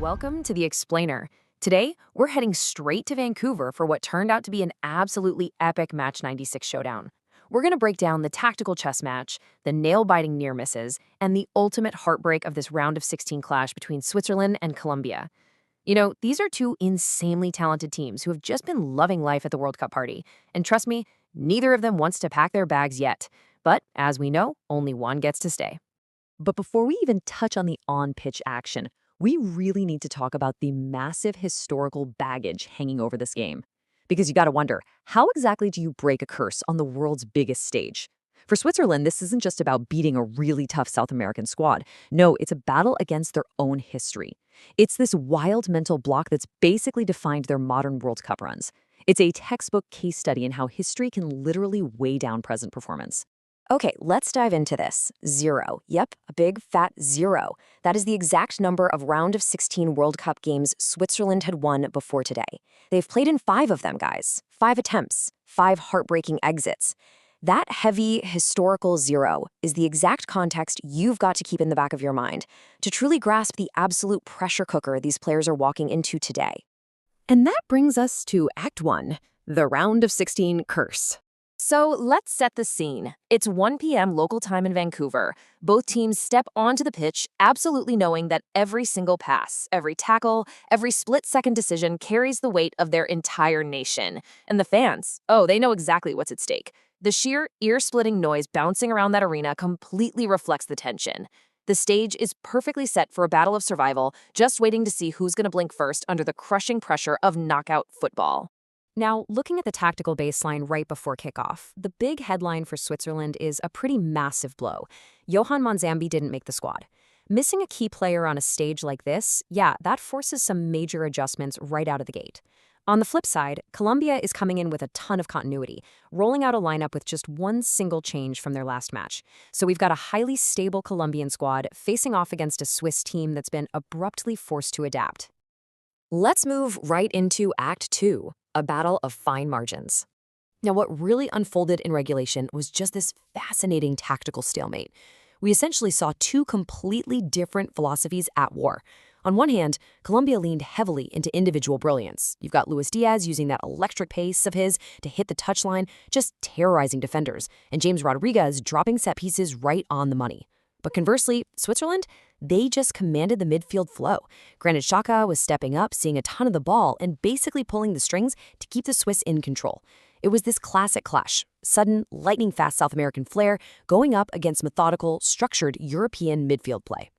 Welcome to The Explainer. Today, we're heading straight to Vancouver for what turned out to be an absolutely epic Match 96 showdown. We're going to break down the tactical chess match, the nail-biting near misses, and the ultimate heartbreak of this round of 16 clash between Switzerland and Colombia. You know, these are two insanely talented teams who have just been loving life at the World Cup party. And trust me, neither of them wants to pack their bags yet. But as we know, only one gets to stay. But before we even touch on the on-pitch action, we really need to talk about the massive historical baggage hanging over this game. Because you gotta wonder, how exactly do you break a curse on the world's biggest stage? For Switzerland, this isn't just about beating a really tough South American squad. No, it's a battle against their own history. It's this wild mental block that's basically defined their modern World Cup runs. It's a textbook case study in how history can literally weigh down present performance. Okay, let's dive into this. 0. Yep, a big fat 0. That is the exact number of round of 16 World Cup games Switzerland had won before today. They've played in 5 of them, guys. 5 attempts, 5 heartbreaking exits. That heavy, historical 0 is the exact context you've got to keep in the back of your mind to truly grasp the absolute pressure cooker these players are walking into today. And that brings us to Act 1, the round of 16 curse. So let's set the scene. It's 1 p.m. local time in Vancouver. Both teams step onto the pitch, absolutely knowing that every single pass, every tackle, every split-second decision carries the weight of their entire nation. And the fans, oh, they know exactly what's at stake. The sheer, ear-splitting noise bouncing around that arena completely reflects the tension. The stage is perfectly set for a battle of survival, just waiting to see who's going to blink first under the crushing pressure of knockout football. Now, looking at the tactical baseline right before kickoff, the big headline for Switzerland is a pretty massive blow. Johan Monzambi didn't make the squad. Missing a key player on a stage like this, yeah, that forces some major adjustments right out of the gate. On the flip side, Colombia is coming in with a ton of continuity, rolling out a lineup with just one single change from their last match. So we've got a highly stable Colombian squad facing off against a Swiss team that's been abruptly forced to adapt. Let's move right into Act 2. A battle of fine margins. Now, what really unfolded in regulation was just this fascinating tactical stalemate. We essentially saw two completely different philosophies at war. On one hand, Colombia leaned heavily into individual brilliance. You've got Luis Diaz using that electric pace of his to hit the touchline, just terrorizing defenders, and James Rodriguez dropping set pieces right on the money. But conversely, Switzerland, they just commanded the midfield flow. Granit Xhaka was stepping up, seeing a ton of the ball, and basically pulling the strings to keep the Swiss in control. It was this classic clash, sudden, lightning-fast South American flair going up against methodical, structured European midfield play.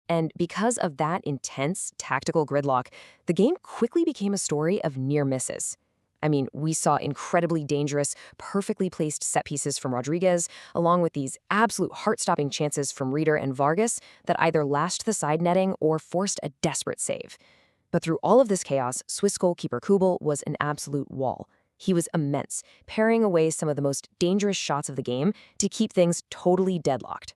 And because of that intense tactical gridlock, the game quickly became a story of near misses. I mean, we saw incredibly dangerous, perfectly placed set pieces from Rodriguez, along with these absolute heart-stopping chances from Reeder and Vargas that either lashed the side netting or forced a desperate save. But through all of this chaos, Swiss goalkeeper Kubel was an absolute wall. He was immense, parrying away some of the most dangerous shots of the game to keep things totally deadlocked.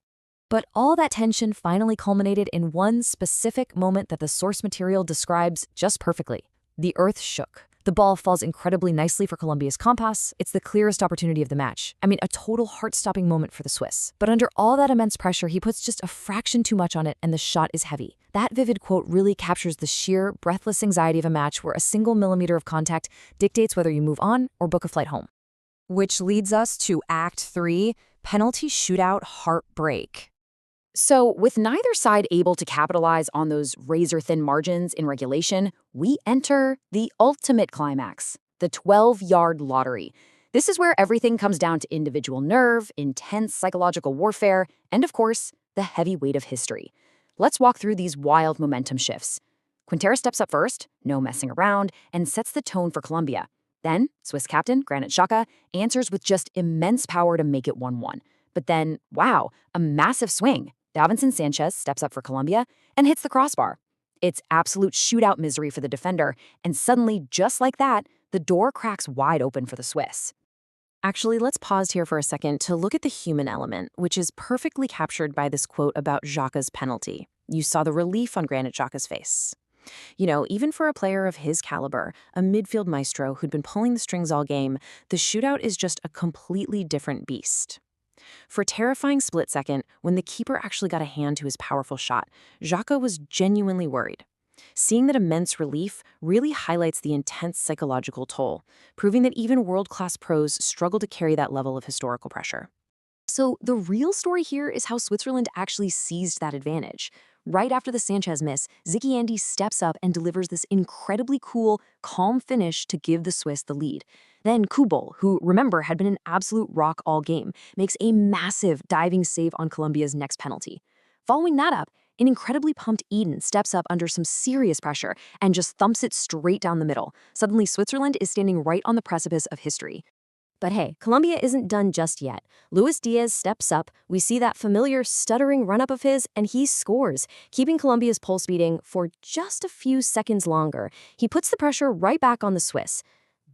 But all that tension finally culminated in one specific moment that the source material describes just perfectly. The earth shook. The ball falls incredibly nicely for Colombia's compass. It's the clearest opportunity of the match. I mean, a total heart-stopping moment for the Swiss. But under all that immense pressure, he puts just a fraction too much on it, and the shot is heavy. That vivid quote really captures the sheer, breathless anxiety of a match where a single millimeter of contact dictates whether you move on or book a flight home. Which leads us to Act 3, penalty shootout heartbreak. So, with neither side able to capitalize on those razor-thin margins in regulation, we enter the ultimate climax, the 12-yard lottery. This is where everything comes down to individual nerve, intense psychological warfare, and of course, the heavy weight of history. Let's walk through these wild momentum shifts. Quintero steps up first, no messing around, and sets the tone for Colombia. Then, Swiss captain Granit Xhaka answers with just immense power to make it 1-1. But then, wow, a massive swing. Davinson Sanchez steps up for Colombia and hits the crossbar. It's absolute shootout misery for the defender, and suddenly, just like that, the door cracks wide open for the Swiss. Actually, let's pause here for a second to look at the human element, which is perfectly captured by this quote about Xhaka's penalty. You saw the relief on Granit Xhaka's face. You know, even for a player of his caliber, a midfield maestro who'd been pulling the strings all game, the shootout is just a completely different beast. For a terrifying split second, when the keeper actually got a hand to his powerful shot, Xhaka was genuinely worried. Seeing that immense relief really highlights the intense psychological toll, proving that even world-class pros struggle to carry that level of historical pressure. So the real story here is how Switzerland actually seized that advantage. Right after the Sanchez miss, Ziggy Andy steps up and delivers this incredibly cool, calm finish to give the Swiss the lead. Then Kubol, who, remember, had been an absolute rock all game, makes a massive diving save on Colombia's next penalty. Following that up, an incredibly pumped Eden steps up under some serious pressure and just thumps it straight down the middle. Suddenly, Switzerland is standing right on the precipice of history. But hey, Colombia isn't done just yet. Luis Diaz steps up, we see that familiar stuttering run-up of his, and he scores, keeping Colombia's pulse beating for just a few seconds longer. He puts the pressure right back on the Swiss.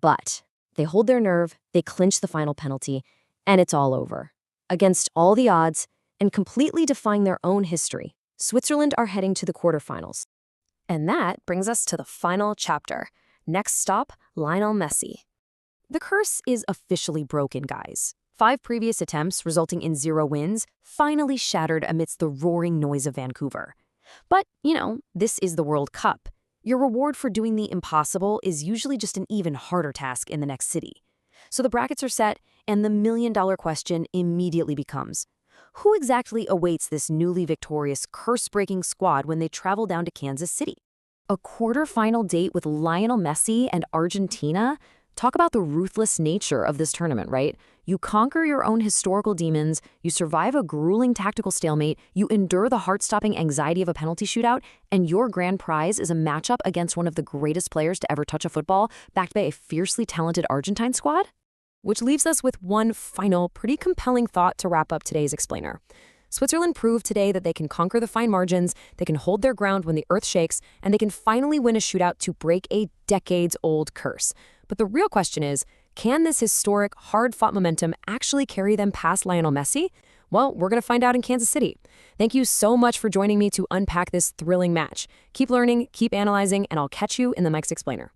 But they hold their nerve, they clinch the final penalty, and it's all over. Against all the odds, and completely defying their own history, Switzerland are heading to the quarterfinals. And that brings us to the final chapter. Next stop, Lionel Messi. The curse is officially broken, guys. 5 previous attempts, resulting in 0 wins, finally shattered amidst the roaring noise of Vancouver. But, this is the World Cup. Your reward for doing the impossible is usually just an even harder task in the next city. So the brackets are set, and the million-dollar question immediately becomes, who exactly awaits this newly victorious, curse-breaking squad when they travel down to Kansas City? A quarter-final date with Lionel Messi and Argentina? Talk about the ruthless nature of this tournament, right? You conquer your own historical demons, you survive a grueling tactical stalemate, you endure the heart-stopping anxiety of a penalty shootout, and your grand prize is a matchup against one of the greatest players to ever touch a football, backed by a fiercely talented Argentine squad? Which leaves us with one final, pretty compelling thought to wrap up today's explainer. Switzerland proved today that they can conquer the fine margins, they can hold their ground when the earth shakes, and they can finally win a shootout to break a decades-old curse. But the real question is, can this historic, hard-fought momentum actually carry them past Lionel Messi? Well, we're going to find out in Kansas City. Thank you so much for joining me to unpack this thrilling match. Keep learning, keep analyzing, and I'll catch you in the next explainer.